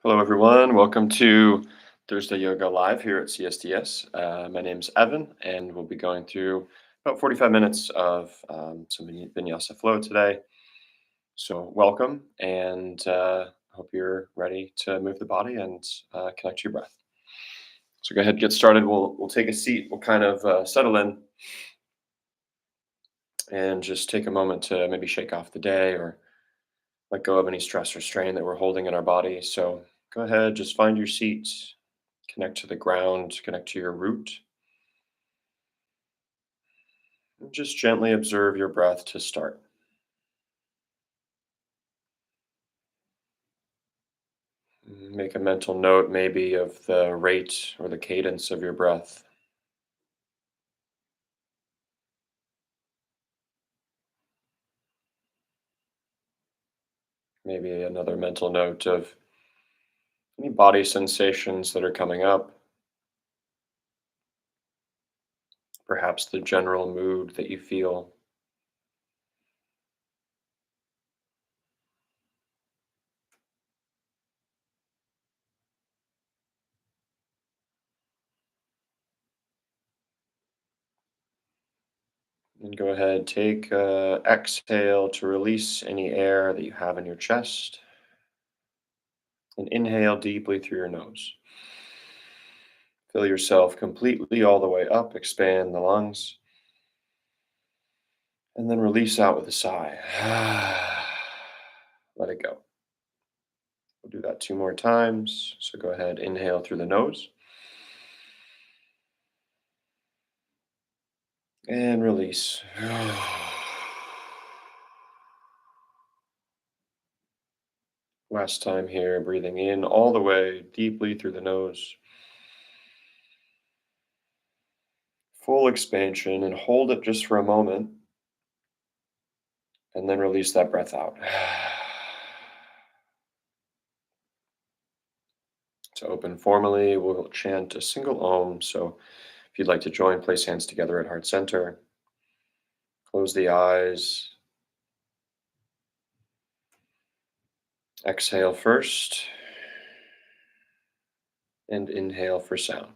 Hello, everyone. Welcome to Thursday Yoga Live here at CSDS. My name's Evan, and we'll be going through about 45 minutes of some vinyasa flow today. So, welcome, and hope you're ready to move the body and connect to your breath. So, go ahead and get started. We'll take a seat. We'll kind of settle in and just take a moment to maybe shake off the day or let go of any stress or strain that we're holding in our body. So, go ahead, just find your seat. Connect to the ground, connect to your root. And just gently observe your breath to start. Make a mental note maybe of the rate or the cadence of your breath. Maybe another mental note of any body sensations that are coming up, perhaps the general mood that you feel. And go ahead, take exhale to release any air that you have in your chest. And inhale deeply through your nose. Fill yourself completely all the way up, expand the lungs, and then release out with a sigh. Let it go. We'll do that two more times. So go ahead, inhale through the nose and release. Last time here, breathing in all the way deeply through the nose. Full expansion, and hold it just for a moment. And then release that breath out. To open formally, we'll chant a single Om. So if you'd like to join, place hands together at heart center. Close the eyes. Exhale first. And inhale for sound.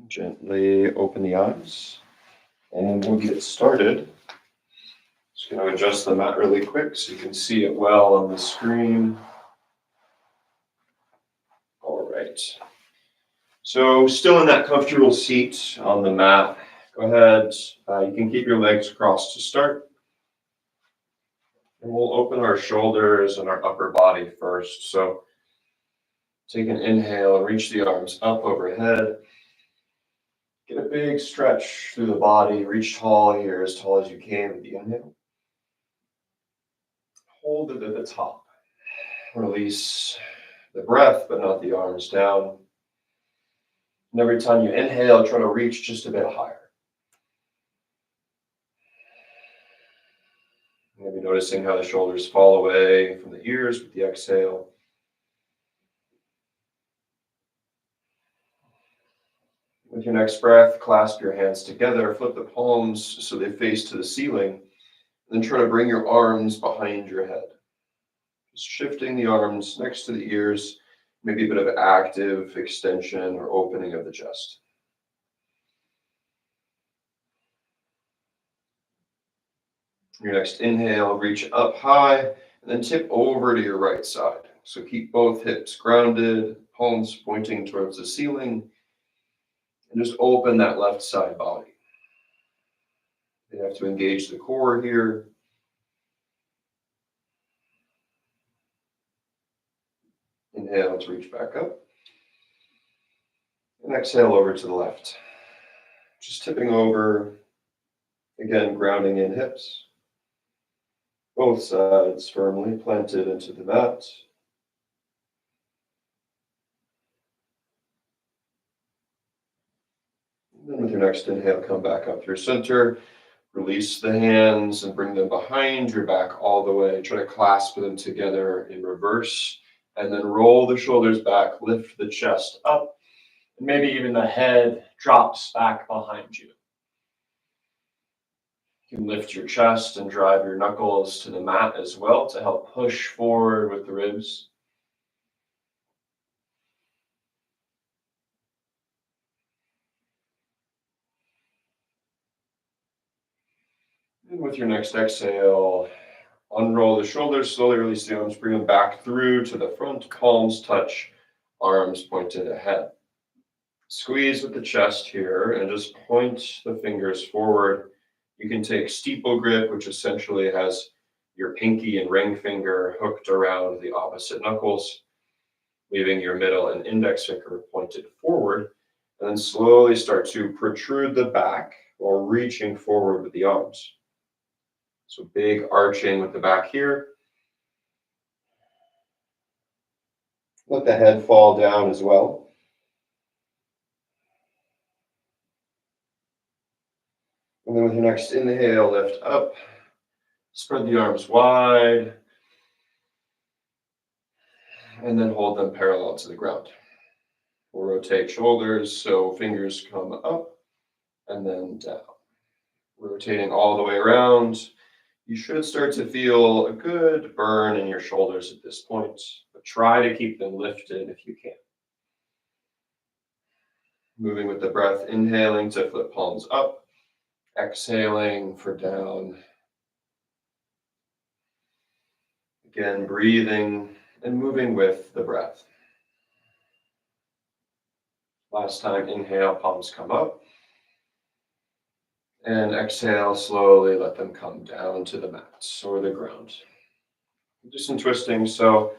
Gently open the eyes, and we'll get started. Just going to adjust the mat really quick so you can see it well on the screen. All right. So still in that comfortable seat on the mat, go ahead. You can keep your legs crossed to start. And we'll open our shoulders and our upper body first. So take an inhale and reach the arms up overhead. Get a big stretch through the body. Reach tall here, as tall as you can with the inhale. Hold it at the top. Release the breath, but not the arms down. And every time you inhale, try to reach just a bit higher. Maybe noticing how the shoulders fall away from the ears with the exhale. With your next breath, clasp your hands together, flip the palms so they face to the ceiling, and then try to bring your arms behind your head. Just shifting the arms next to the ears, maybe a bit of active extension or opening of the chest. Your next inhale, reach up high, and then tip over to your right side. So keep both hips grounded, palms pointing towards the ceiling, and just open that left side body. You have to engage the core here. Inhale to reach back up. And exhale over to the left. Just tipping over, again, grounding in hips. Both sides firmly planted into the mat. And then with your next inhale, come back up through center. Release the hands and bring them behind your back all the way. Try to clasp them together in reverse. And then roll the shoulders back, lift the chest up, and maybe even the head drops back behind you. You can lift your chest and drive your knuckles to the mat as well to help push forward with the ribs. And with your next exhale, unroll the shoulders, slowly release the arms, bring them back through to the front, palms touch, arms pointed ahead. Squeeze with the chest here and just point the fingers forward. You can take steeple grip, which essentially has your pinky and ring finger hooked around the opposite knuckles, leaving your middle and index finger pointed forward, and then slowly start to protrude the back while reaching forward with the arms. So big arching with the back here. Let the head fall down as well. And then with your next inhale, lift up. Spread the arms wide. And then hold them parallel to the ground. We'll rotate shoulders so fingers come up and then down. Rotating all the way around. You should start to feel a good burn in your shoulders at this point, but try to keep them lifted if you can. Moving with the breath, inhaling to flip palms up, exhaling for down. Again, breathing and moving with the breath. Last time, inhale, palms come up. And exhale, slowly let them come down to the mat or the ground. Do some twisting. So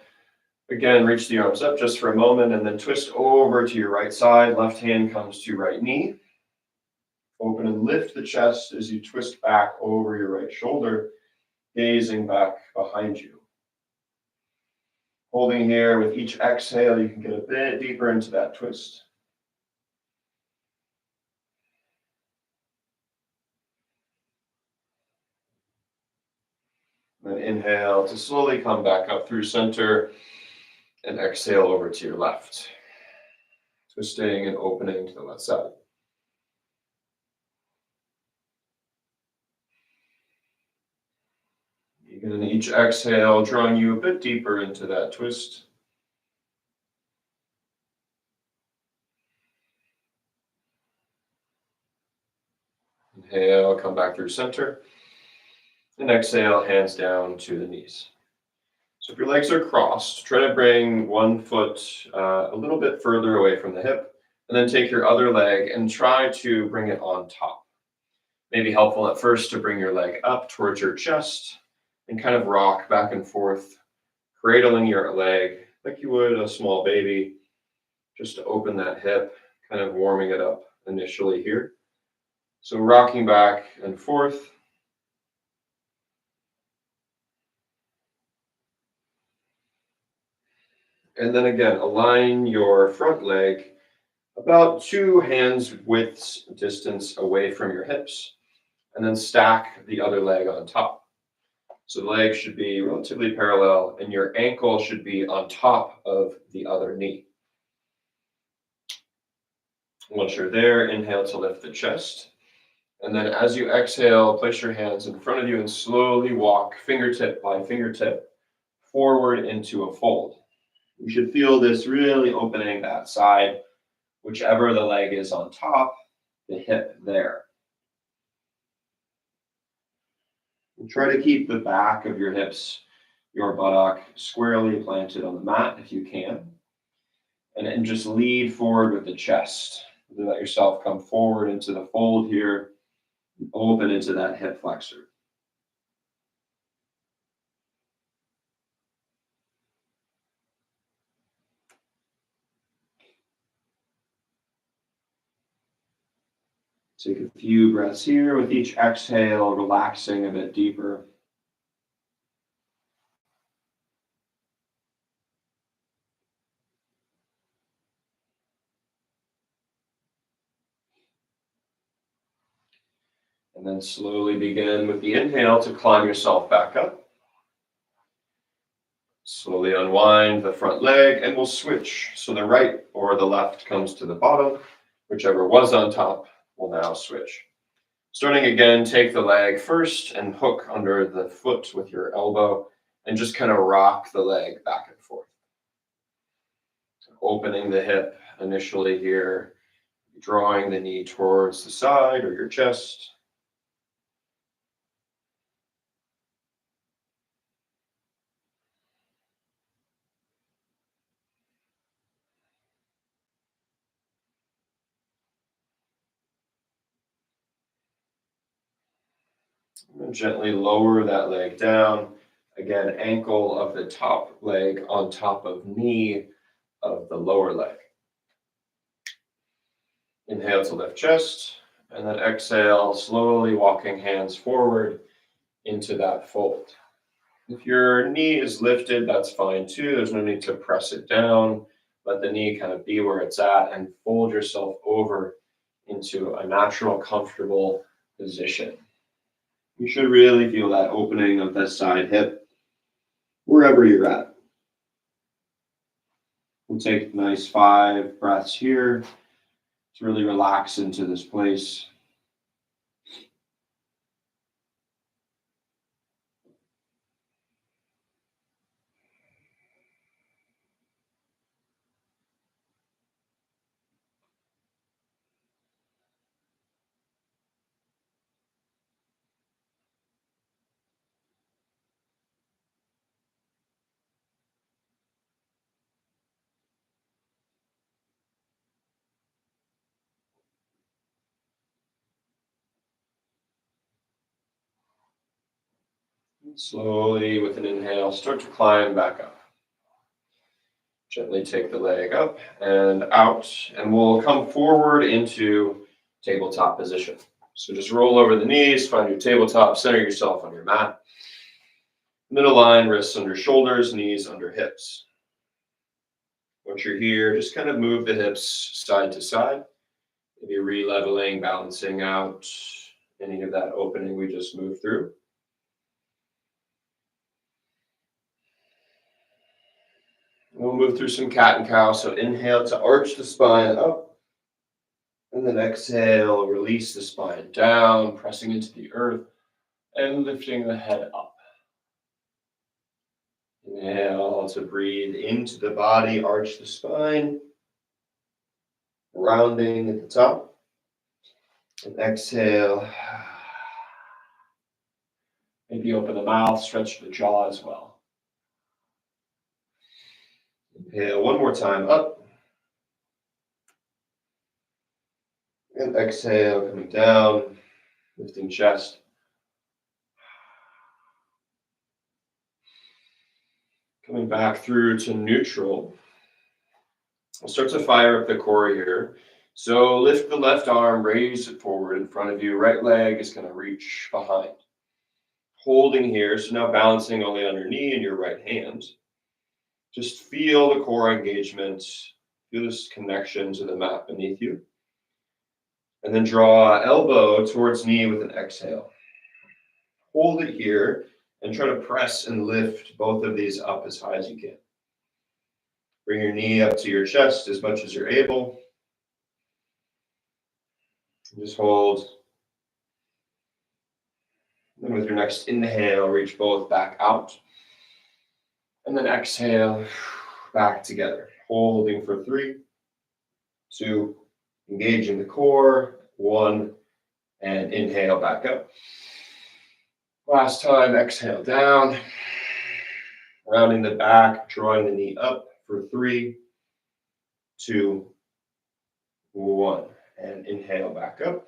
again, reach the arms up just for a moment and then twist over to your right side. Left hand comes to right knee. Open and lift the chest as you twist back over your right shoulder, gazing back behind you. Holding here with each exhale, you can get a bit deeper into that twist. Then inhale to slowly come back up through center and exhale over to your left. Twisting and opening to the left side. Again, each exhale drawing you a bit deeper into that twist. Inhale, come back through center. And exhale, hands down to the knees. So if your legs are crossed, try to bring one foot a little bit further away from the hip, and then take your other leg and try to bring it on top. Maybe helpful at first to bring your leg up towards your chest and kind of rock back and forth, cradling your leg like you would a small baby, just to open that hip, kind of warming it up initially here. So rocking back and forth. And then again, align your front leg about 2 hands widths distance away from your hips, and then stack the other leg on top. So the leg should be relatively parallel, and your ankle should be on top of the other knee. Once you're there, inhale to lift the chest. And then as you exhale, place your hands in front of you and slowly walk fingertip by fingertip forward into a fold. You should feel this really opening that side, whichever the leg is on top, the hip there. And try to keep the back of your hips, your buttock, squarely planted on the mat if you can. And then just lead forward with the chest. Let yourself come forward into the fold here, open into that hip flexor. Take a few breaths here with each exhale, relaxing a bit deeper. And then slowly begin with the inhale to climb yourself back up. Slowly unwind the front leg and we'll switch. So the right or the left comes to the bottom. Whichever was on top will now switch. Starting again, take the leg first and hook under the foot with your elbow and just kind of rock the leg back and forth. So opening the hip initially here, drawing the knee towards the side or your chest. And gently lower that leg down. Again, ankle of the top leg on top of knee of the lower leg. Inhale to lift chest, and then exhale, slowly walking hands forward into that fold. If your knee is lifted, that's fine too. There's no need to press it down. Let the knee kind of be where it's at and fold yourself over into a natural, comfortable position. You should really feel that opening of the side hip wherever you're at. We'll take nice 5 breaths here to really relax into this place. Slowly, with an inhale, start to climb back up. Gently take the leg up and out, and we'll come forward into tabletop position. So just roll over the knees, find your tabletop, center yourself on your mat. Middle line, wrists under shoulders, knees under hips. Once you're here, just kind of move the hips side to side. Maybe re-leveling, balancing out any of that opening we just moved through. We'll move through some cat and cow. So inhale to arch the spine up. And then exhale, release the spine down, pressing into the earth and lifting the head up. Inhale to breathe into the body, arch the spine, rounding at the top. And exhale. Maybe open the mouth, stretch the jaw as well. Inhale one more time up. And exhale, coming down, lifting chest. Coming back through to neutral. We'll start to fire up the core here. So lift the left arm, raise it forward in front of you. Right leg is going to reach behind. Holding here, so now balancing only on your knee and your right hand. Just feel the core engagement. Feel this connection to the mat beneath you. And then draw elbow towards knee with an exhale. Hold it here and try to press and lift both of these up as high as you can. Bring your knee up to your chest as much as you're able. Just hold. Then with your next inhale, reach both back out. And then exhale, back together. Holding for 3, 2, engaging the core, 1, and inhale back up. Last time, exhale down. Rounding the back, drawing the knee up for 3, 2, 1. And inhale back up.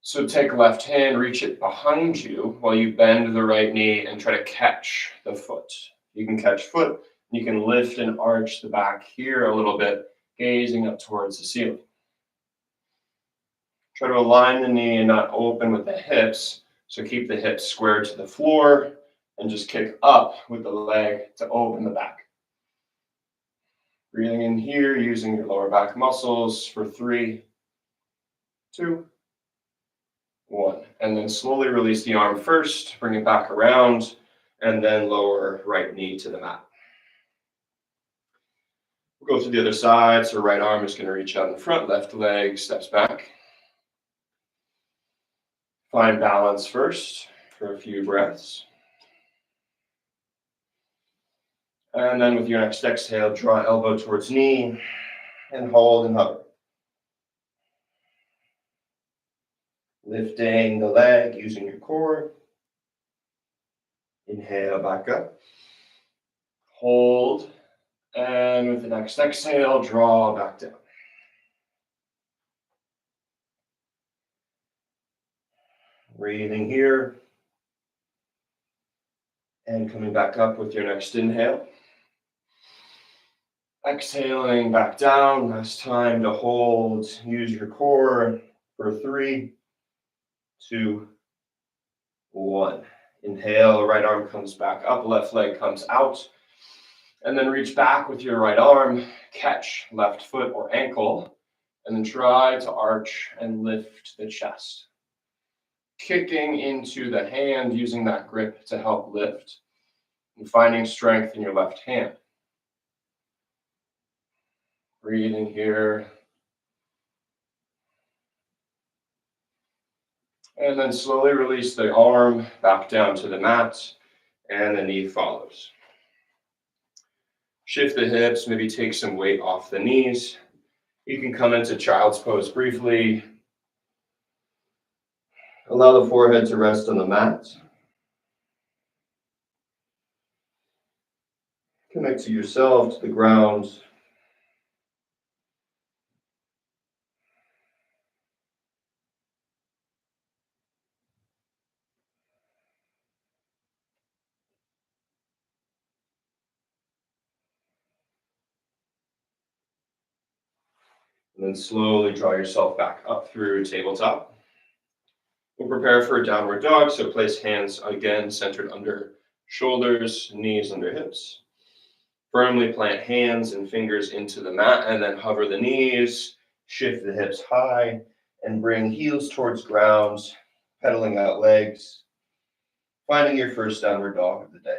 So take left hand, reach it behind you while you bend the right knee and try to catch the foot. You can catch foot, you can lift and arch the back here a little bit, gazing up towards the ceiling. Try to align the knee and not open with the hips. So keep the hips square to the floor and just kick up with the leg to open the back. Breathing in here, using your lower back muscles for 3, 2, 1. And then slowly release the arm first, bring it back around, and then lower right knee to the mat. We'll go to the other side, so right arm is going to reach out in front, left leg steps back. Find balance first for a few breaths. And then with your next exhale, draw elbow towards knee and hold and hover. Lifting the leg using your core. Inhale back up. Hold. And with the next exhale, draw back down. Breathing here. And coming back up with your next inhale. Exhaling back down. Last time to hold. Use your core for 3, 2, 1. Inhale, right arm comes back up, left leg comes out. And then reach back with your right arm, catch left foot or ankle, and then try to arch and lift the chest. Kicking into the hand, using that grip to help lift, and finding strength in your left hand. Breathing here. And then slowly release the arm back down to the mat, and the knee follows. Shift the hips, maybe take some weight off the knees. You can come into child's pose briefly. Allow the forehead to rest on the mat. Connect to yourself, to the ground. And then slowly draw yourself back up through tabletop. We'll prepare for a downward dog, so place hands again centered under shoulders, knees under hips. Firmly plant hands and fingers into the mat, and then hover the knees, shift the hips high, and bring heels towards ground, pedaling out legs, finding your first downward dog of the day.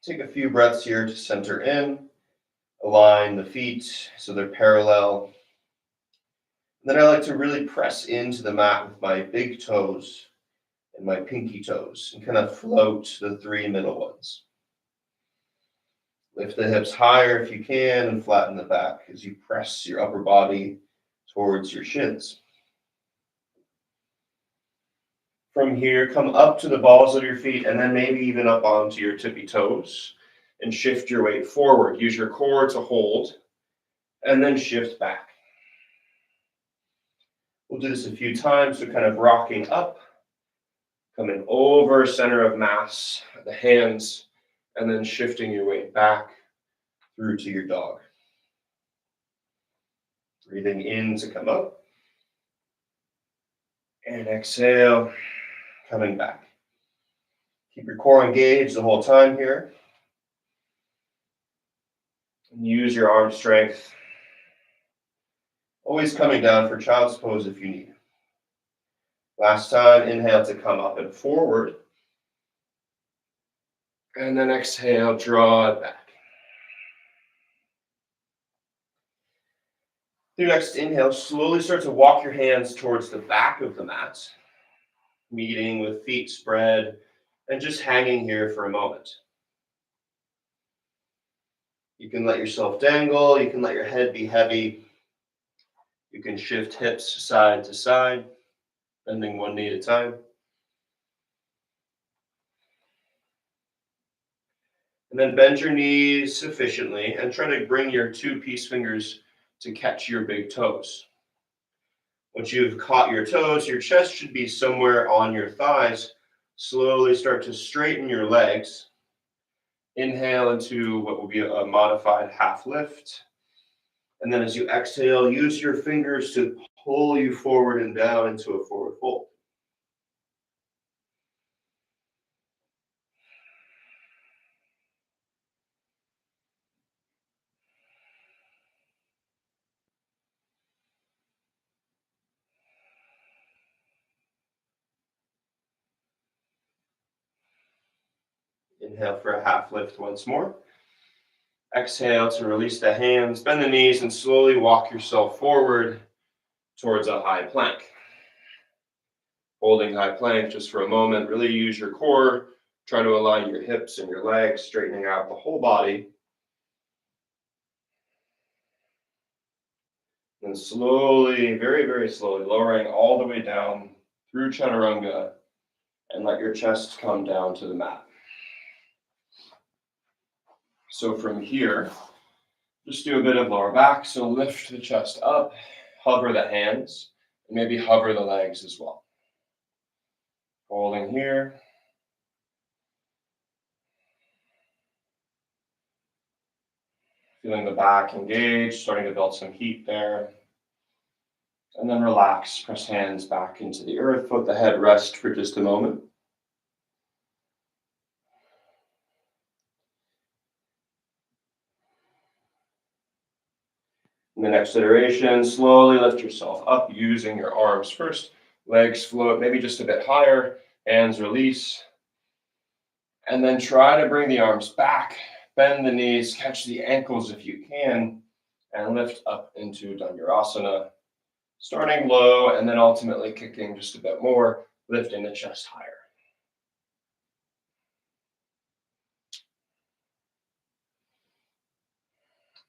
Take a few breaths here to center in, align the feet so they're parallel. And then I like to really press into the mat with my big toes and my pinky toes and kind of float the 3 middle ones. Lift the hips higher if you can and flatten the back as you press your upper body towards your shins. From here, come up to the balls of your feet and then maybe even up onto your tippy toes and shift your weight forward. Use your core to hold and then shift back. We'll do this a few times, so kind of rocking up, coming over center of mass, the hands, and then shifting your weight back through to your dog. Breathing in to come up. And exhale, coming back. Keep your core engaged the whole time here. And use your arm strength. Always coming down for child's pose if you need. Last time, inhale to come up and forward. And then exhale, draw it back. Your next inhale, slowly start to walk your hands towards the back of the mat, meeting with feet spread, and just hanging here for a moment. You can let yourself dangle, you can let your head be heavy. You can shift hips side to side, bending one knee at a time. And then bend your knees sufficiently and try to bring your 2 peace fingers to catch your big toes. Once you've caught your toes, your chest should be somewhere on your thighs. Slowly start to straighten your legs. Inhale into what will be a modified half lift. And then as you exhale, use your fingers to pull you forward and down into a forward fold. Inhale for a half lift once more. Exhale to release the hands, bend the knees, and slowly walk yourself forward towards a high plank. Holding high plank just for a moment, really use your core. Try to align your hips and your legs, straightening out the whole body. And slowly, very, very slowly, lowering all the way down through chaturanga, and let your chest come down to the mat. So from here, just do a bit of lower back. So lift the chest up, hover the hands, and maybe hover the legs as well. Holding here. Feeling the back engaged, starting to build some heat there. And then relax, press hands back into the earth, let the head rest for just a moment. In the next iteration, slowly lift yourself up using your arms first. Legs float maybe just a bit higher, hands release. And then try to bring the arms back, bend the knees, catch the ankles if you can, and lift up into Dhanurasana. Starting low and then ultimately kicking just a bit more, lifting the chest higher.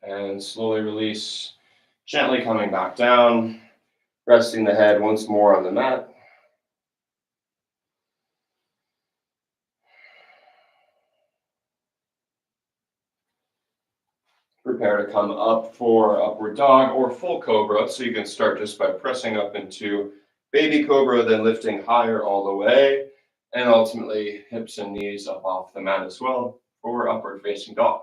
And slowly release, gently coming back down, resting the head once more on the mat. Prepare to come up for upward dog or full cobra. So you can start just by pressing up into baby cobra, then lifting higher all the way, and ultimately hips and knees up off the mat as well for upward facing dog.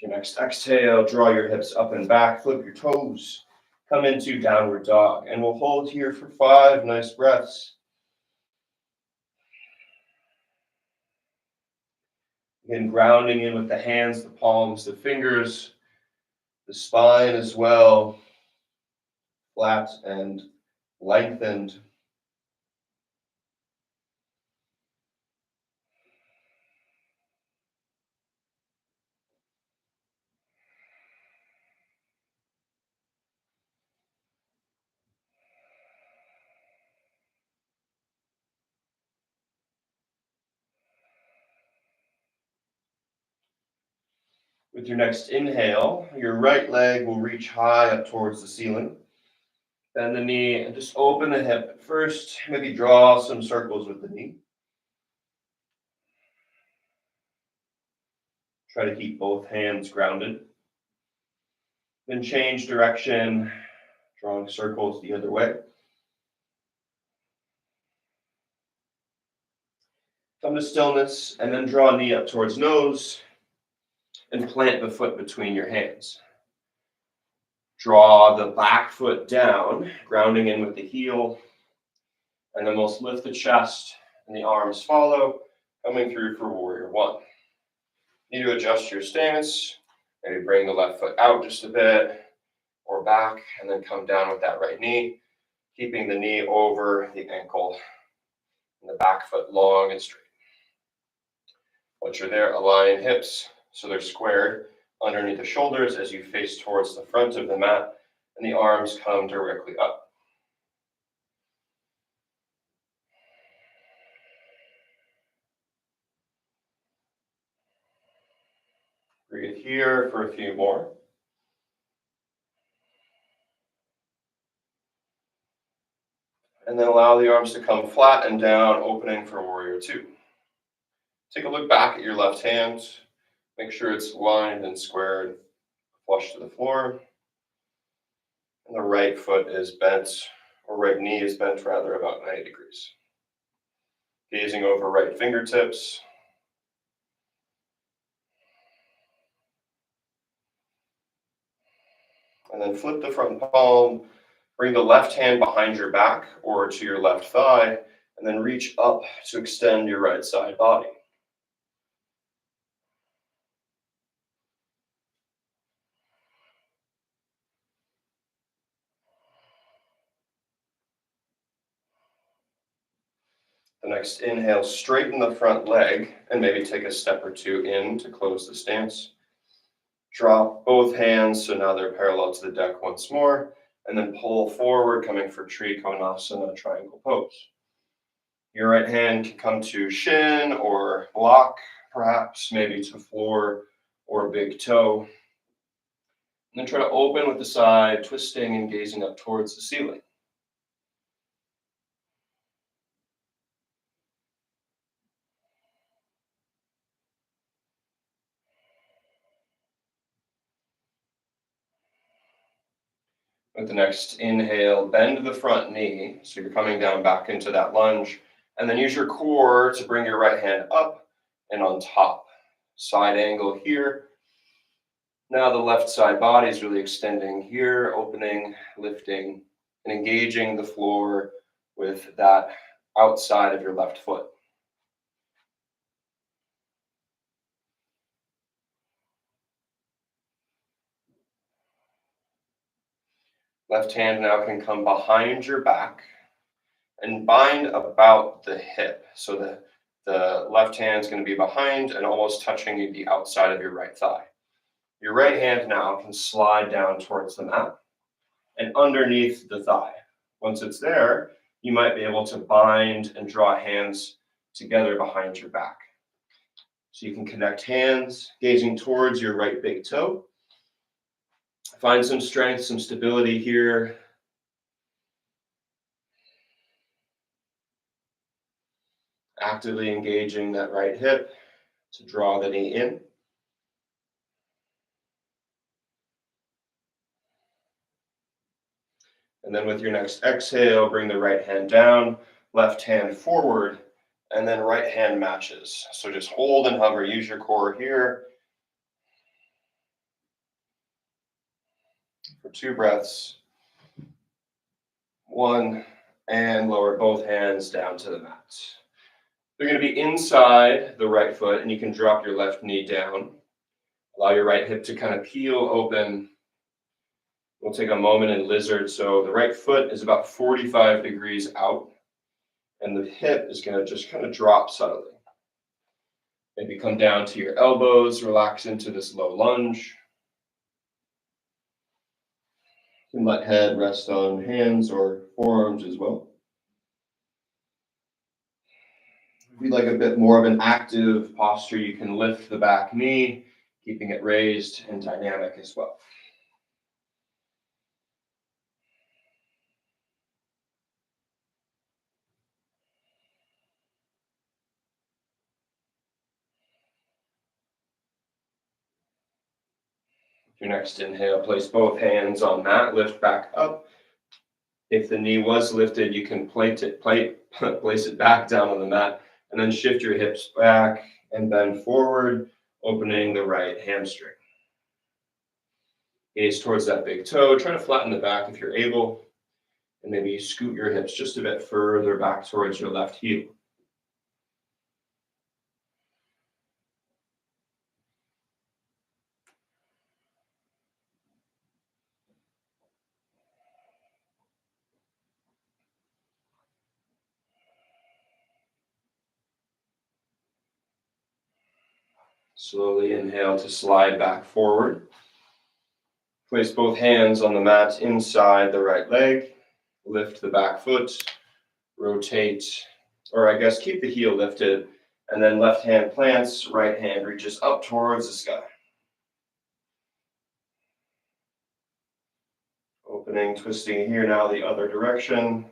Your next exhale, draw your hips up and back, flip your toes, come into downward dog, and we'll hold here for 5 nice breaths. Again, grounding in with the hands, the palms, the fingers, the spine as well, flat and lengthened. With your next inhale, your right leg will reach high up towards the ceiling. Bend the knee and just open the hip. First, maybe draw some circles with the knee. Try to keep both hands grounded. Then change direction, drawing circles the other way. Come to stillness and then draw knee up towards nose and plant the foot between your hands. Draw the back foot down, grounding in with the heel, and then we'll lift the chest and the arms follow, coming through for warrior one. Need to adjust your stance, maybe bring the left foot out just a bit or back, and then come down with that right knee, keeping the knee over the ankle and the back foot long and straight. Once you're there, align hips so they're squared underneath the shoulders as you face towards the front of the mat, and the arms come directly up. Breathe here for a few more. And then allow the arms to come flat and down, opening for warrior two. Take a look back at your left hand. Make sure it's lined and squared, flush to the floor. And the right foot is bent, or right knee is bent rather, about 90 degrees. Gazing over right fingertips. And then flip the front palm. Bring the left hand behind your back or to your left thigh, and then reach up to extend your right side body. The next inhale, straighten the front leg and maybe take a step or two in to close the stance. Drop both hands so now they're parallel to the deck once more, and then pull forward, coming for Trikonasana, triangle pose. Your right hand can come to shin or block, perhaps maybe to floor or big toe. And then try to open with the side, twisting and gazing up towards the ceiling. With the next inhale, bend the front knee. So you're coming down back into that lunge. And then use your core to bring your right hand up and on top. Side angle here. Now the left side body is really extending here, opening, lifting, and engaging the floor with that outside of your left foot. Left hand now can come behind your back and bind about the hip. So the left hand is going to be behind and almost touching the outside of your right thigh. Your right hand now can slide down towards the mat and underneath the thigh. Once it's there, you might be able to bind and draw hands together behind your back. So you can connect hands, gazing towards your right big toe. Find some strength, some stability here. Actively engaging that right hip to draw the knee in. And then with your next exhale, bring the right hand down, left hand forward, and then right hand matches. So just hold and hover, use your core here. For 2 breaths. 1, and lower both hands down to the mat. They're going to be inside the right foot, and you can drop your left knee down. Allow your right hip to kind of peel open. We'll take a moment in lizard. So the right foot is about 45 degrees out, and the hip is going to just kind of drop subtly. Maybe come down to your elbows, relax into this low lunge. You can let head rest on hands or forearms as well. If you'd like a bit more of an active posture, you can lift the back knee, keeping it raised and dynamic as well. Your next inhale, place both hands on mat, lift back up. If the knee was lifted, you can place it back down on the mat, and then shift your hips back and bend forward, opening the right hamstring. Gaze towards that big toe. Try to flatten the back if you're able, and maybe scoot your hips just a bit further back towards your left heel. Slowly inhale to slide back forward. Place both hands on the mat inside the right leg. Lift the back foot. Rotate, or I guess keep the heel lifted. And then left hand plants, right hand reaches up towards the sky. Opening, twisting here now the other direction.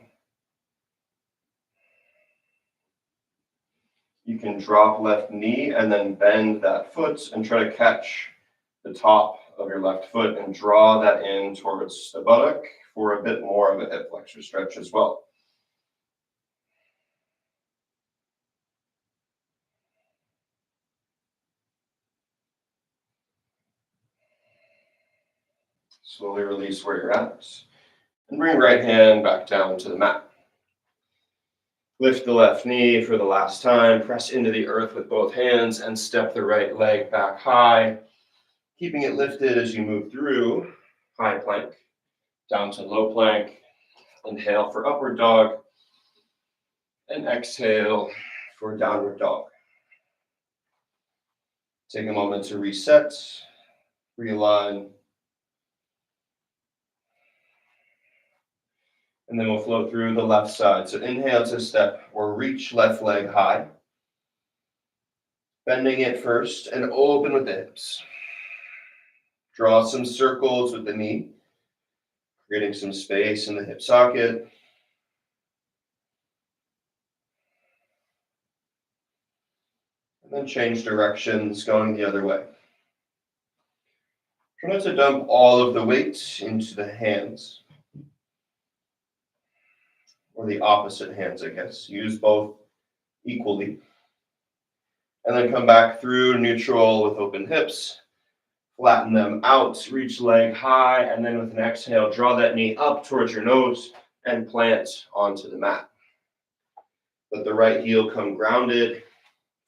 You can drop left knee and then bend that foot and try to catch the top of your left foot and draw that in towards the buttock for a bit more of a hip flexor stretch as well. Slowly release where you're at and bring right hand back down to the mat. Lift the left knee for the last time, press into the earth with both hands and step the right leg back high, keeping it lifted as you move through high plank, down to low plank. Inhale for upward dog, And exhale for downward dog. Take a moment to reset, realign, and then we'll flow through the left side. So inhale to step or reach left leg high, bending it first and open with the hips. Draw some circles with the knee, creating some space in the hip socket. And then change directions, going the other way. Try not to dump all of the weight into the hands, or the opposite hands, I guess. Use both equally. And then come back through neutral with open hips. Flatten them out, reach leg high, and then with an exhale, draw that knee up towards your nose and plant onto the mat. Let the right heel come grounded.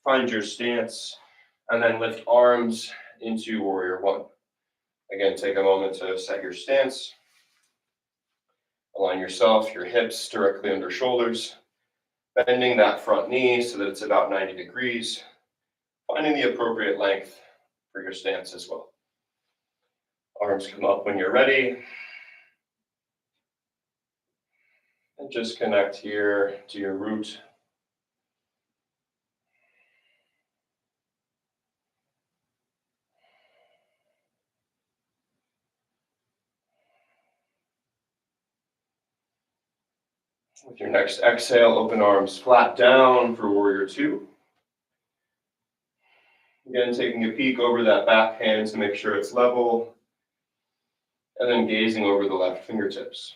Find your stance, and then lift arms into warrior one. Again, take a moment to set your stance. Align yourself, your hips directly under shoulders, bending that front knee so that it's about 90 degrees, finding the appropriate length for your stance as well. Arms come up when you're ready. And just connect here to your root. With your next exhale, open arms flat down for warrior two. Again, taking a peek over that back hand to make sure it's level. And then gazing over the left fingertips.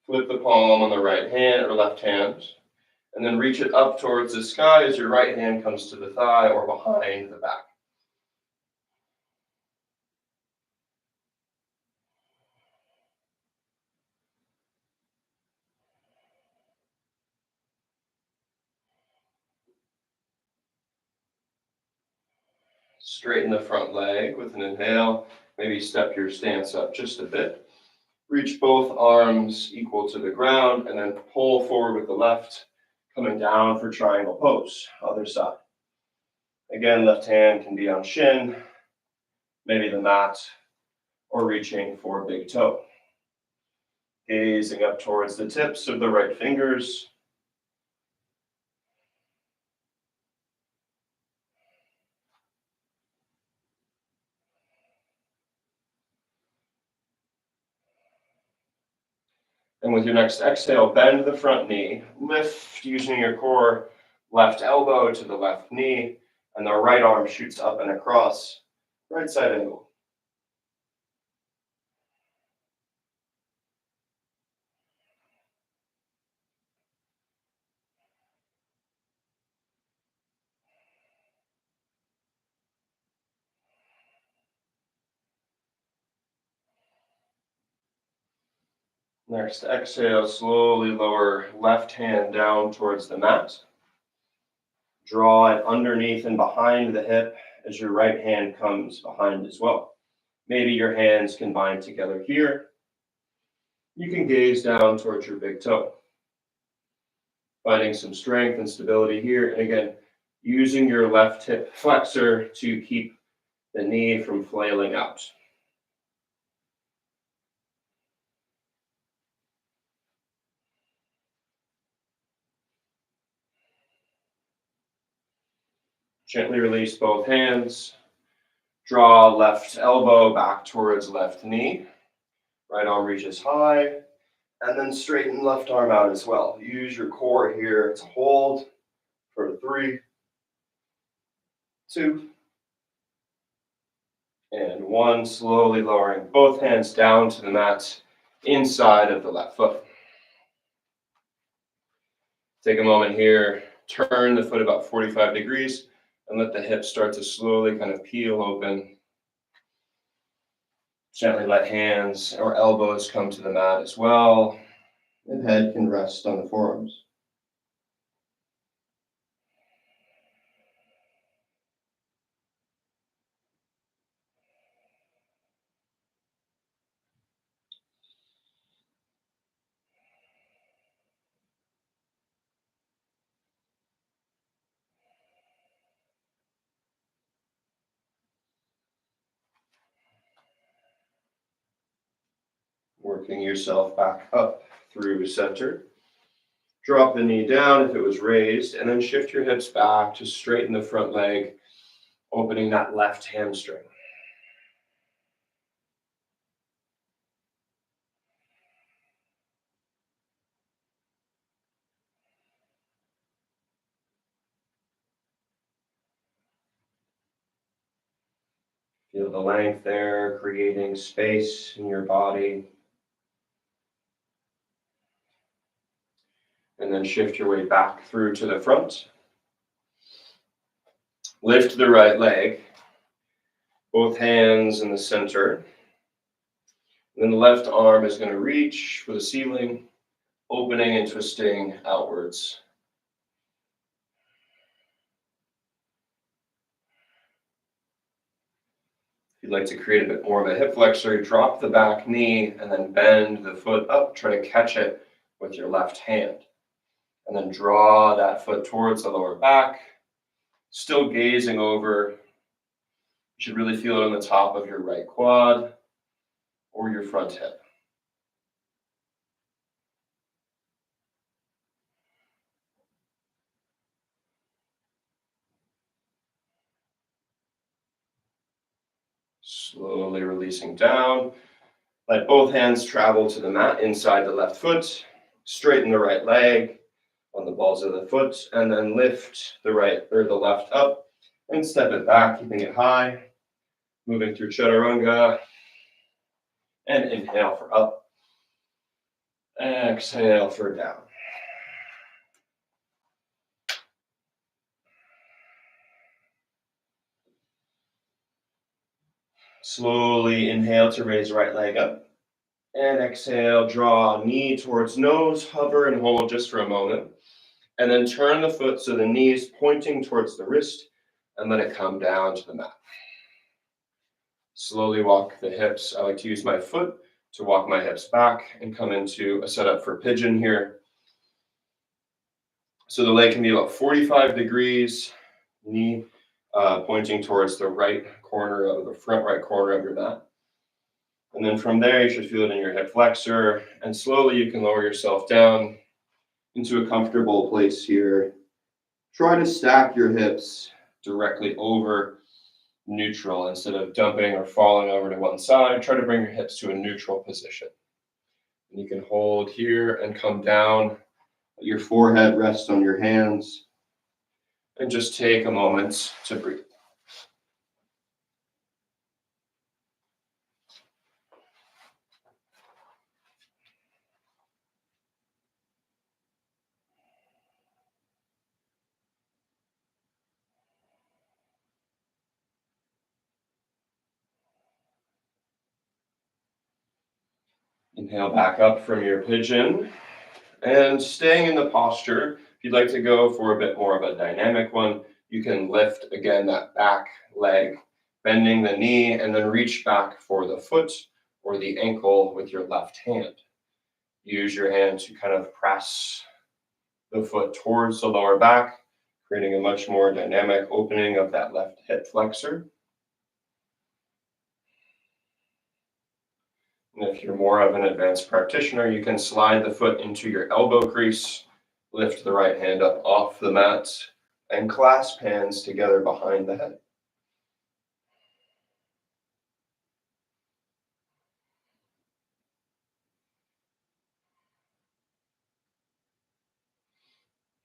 Flip the palm on the right hand or left hand, and then reach it up towards the sky as your right hand comes to the thigh or behind the back. Straighten the front leg with an inhale. Maybe step your stance up just a bit. Reach both arms equal to the ground, and then pull forward with the left, coming down for triangle pose, other side. Again, left hand can be on shin, maybe the mat, or reaching for big toe. Gazing up towards the tips of the right fingers. And with your next exhale, bend the front knee, lift using your core, left elbow to the left knee, and the right arm shoots up and across, right side angle. Next exhale, slowly lower left hand down towards the mat. Draw it underneath and behind the hip as your right hand comes behind as well. Maybe your hands can bind together here. You can gaze down towards your big toe. Finding some strength and stability here. And again, using your left hip flexor to keep the knee from flailing out. Gently release both hands. Draw left elbow back towards left knee. Right arm reaches high. And then straighten left arm out as well. Use your core here to hold for 3, 2, and 1. Slowly lowering both hands down to the mat inside of the left foot. Take a moment here. Turn the foot about 45 degrees and let the hips start to slowly kind of peel open. Gently let hands or elbows come to the mat as well. And head can rest on the forearms. Working yourself back up through center. Drop the knee down if it was raised, and then shift your hips back to straighten the front leg, opening that left hamstring. Feel the length there, creating space in your body. And then shift your way back through to the front. Lift the right leg, both hands in the center. And then the left arm is going to reach for the ceiling, opening and twisting outwards. If you'd like to create a bit more of a hip flexor, drop the back knee and then bend the foot up. Try to catch it with your left hand. And then draw that foot towards the lower back, still gazing over. You should really feel it on the top of your right quad or your front hip. Slowly releasing down. Let both hands travel to the mat inside the left foot. Straighten the right leg on the balls of the foot, and then lift the right or the left up and step it back, keeping it high. Moving through chaturanga. And inhale for up. Exhale for down. Slowly inhale to raise right leg up. And exhale, draw knee towards nose, hover and hold just for a moment. And then turn the foot so the knee is pointing towards the wrist and let it come down to the mat. Slowly walk the hips. I like to use my foot to walk my hips back and come into a setup for pigeon here. So the leg can be about 45 degrees, knee pointing towards the right corner of the front right corner of your mat. And then from there, you should feel it in your hip flexor. And slowly you can lower yourself down into a comfortable place here. Try to stack your hips directly over neutral instead of dumping or falling over to one side. Try to bring your hips to a neutral position. And you can hold here and come down. Let your forehead rest on your hands. And just take a moment to breathe. Inhale back up from your pigeon. And staying in the posture, if you'd like to go for a bit more of a dynamic one, you can lift again that back leg, bending the knee, and then reach back for the foot or the ankle with your left hand. Use your hand to kind of press the foot towards the lower back, creating a much more dynamic opening of that left hip flexor. And if you're more of an advanced practitioner, you can slide the foot into your elbow crease, lift the right hand up off the mat, and clasp hands together behind the head.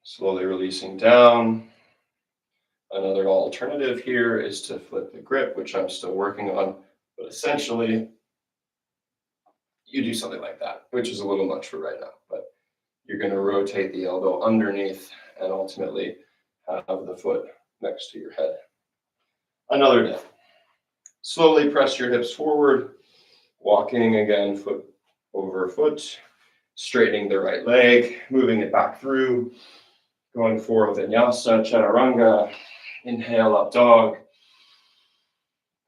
Slowly releasing down. Another alternative here is to flip the grip, which I'm still working on, but essentially you do something like that, which is a little much for right now, but you're going to rotate the elbow underneath and ultimately have the foot next to your head. Another day. Slowly press your hips forward, walking again foot over foot, straightening the right leg, moving it back through, going for vinyasa, chaturanga. Inhale, up dog.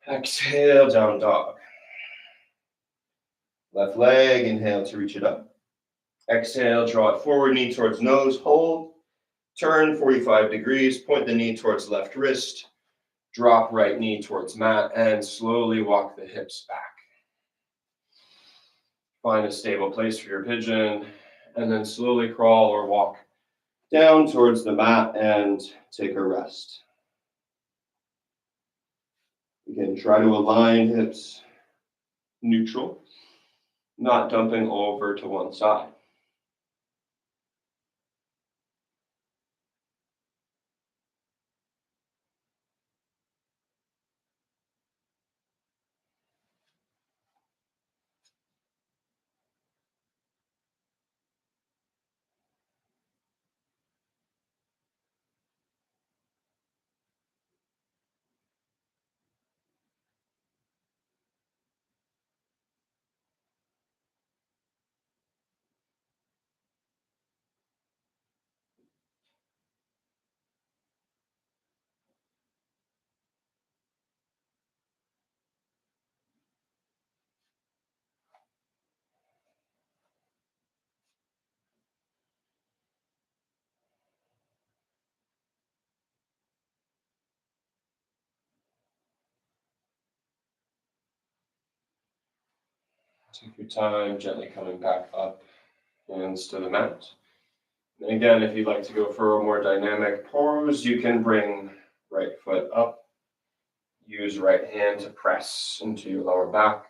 Exhale, down dog. Left leg, inhale to reach it up. Exhale, draw it forward, knee towards nose, hold. Turn 45 degrees, point the knee towards left wrist. Drop right knee towards mat and slowly walk the hips back. Find a stable place for your pigeon, and then slowly crawl or walk down towards the mat and take a rest. Again, try to align hips neutral, not dumping over to one side. Take your time, gently coming back up, hands to the mat. And again, if you'd like to go for a more dynamic pose, you can bring right foot up. Use right hand to press into your lower back.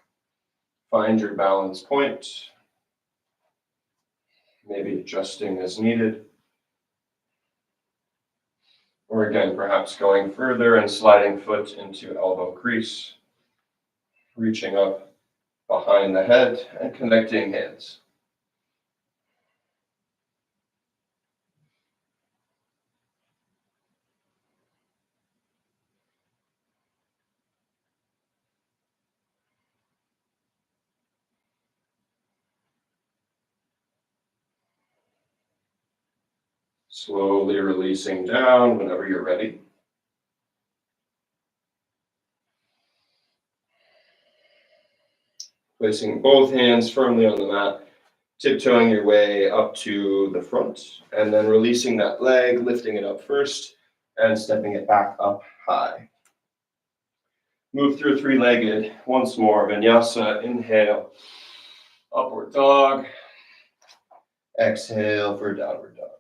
Find your balance point. Maybe adjusting as needed. Or again, perhaps going further and sliding foot into elbow crease. Reaching up behind the head and connecting hands. Slowly releasing down whenever you're ready. Placing both hands firmly on the mat, tiptoeing your way up to the front, and then releasing that leg, lifting it up first, and stepping it back up high. Move through three-legged once more. Vinyasa, inhale, upward dog. Exhale for downward dog.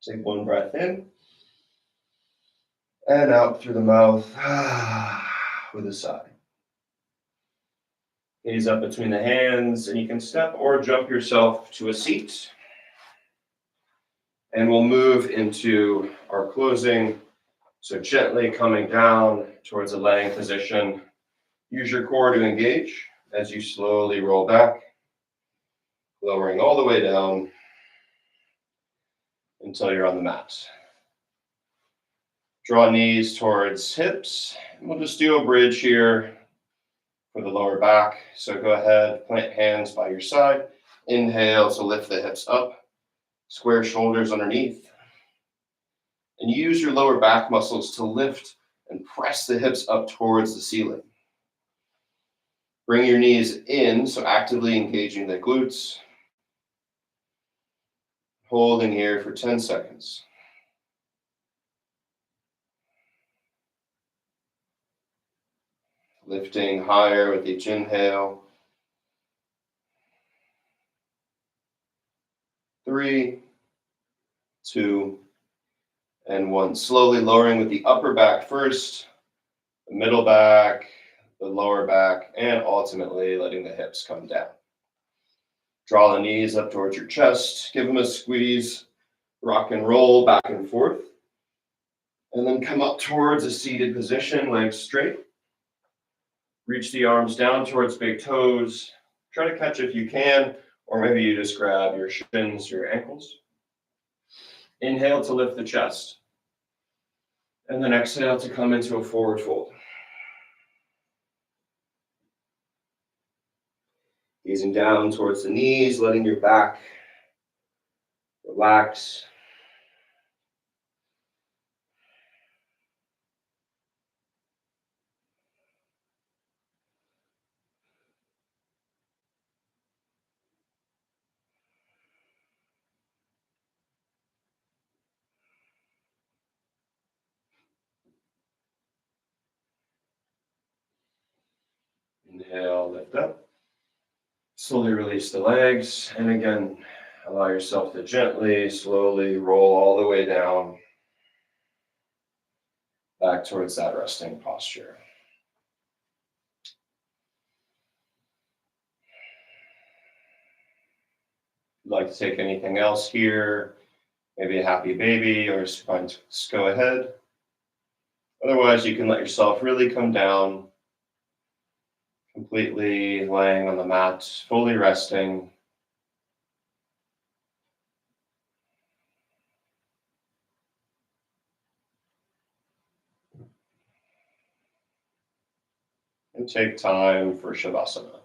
Take one breath in, and out through the mouth with a sigh. Gaze up between the hands, and you can step or jump yourself to a seat. And we'll move into our closing. So gently coming down towards a laying position. Use your core to engage as you slowly roll back, lowering all the way down until you're on the mat. Draw knees towards hips. And we'll just do a bridge here for the lower back. So go ahead, plant hands by your side. Inhale to lift the hips up. Square shoulders underneath. And use your lower back muscles to lift and press the hips up towards the ceiling. Bring your knees in, so actively engaging the glutes. Holding here for 10 seconds. Lifting higher with each inhale. 3, 2, and 1. Slowly lowering with the upper back first, the middle back, the lower back, and ultimately letting the hips come down. Draw the knees up towards your chest. Give them a squeeze. Rock and roll back and forth. And then come up towards a seated position, legs straight. Reach the arms down towards big toes. Try to catch if you can, or maybe you just grab your shins, your ankles. Inhale to lift the chest. And then exhale to come into a forward fold. Gazing down towards the knees, letting your back relax. Inhale, lift up. Slowly release the legs. And again, allow yourself to gently, slowly roll all the way down back towards that resting posture. If you'd like to take anything else here, maybe a happy baby or spine, just go ahead. Otherwise, you can let yourself really come down, completely laying on the mat, fully resting. And take time for Shavasana.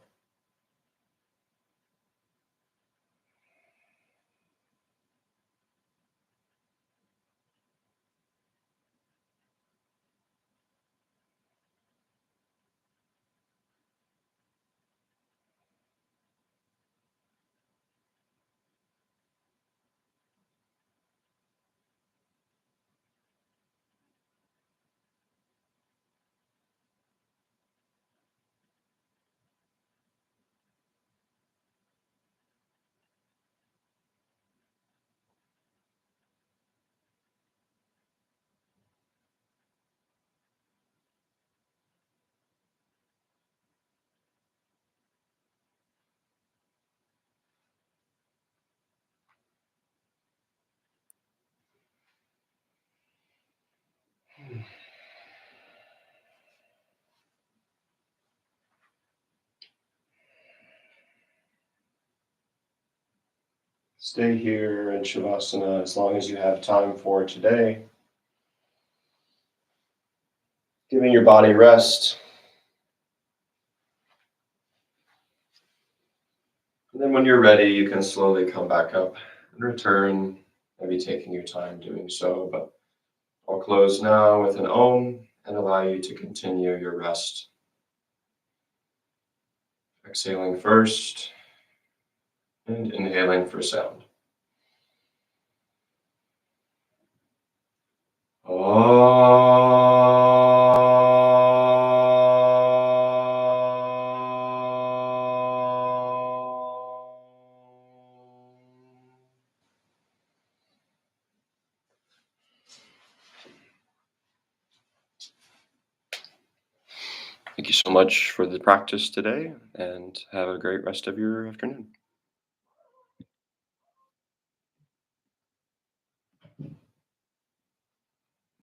Stay here in Shavasana as long as you have time for today. Giving your body rest. And then when you're ready, you can slowly come back up and return, maybe taking your time doing so. But I'll close now with an Om and allow you to continue your rest. Exhaling first and inhaling for sound. Thank you so much for the practice today, and have a great rest of your afternoon.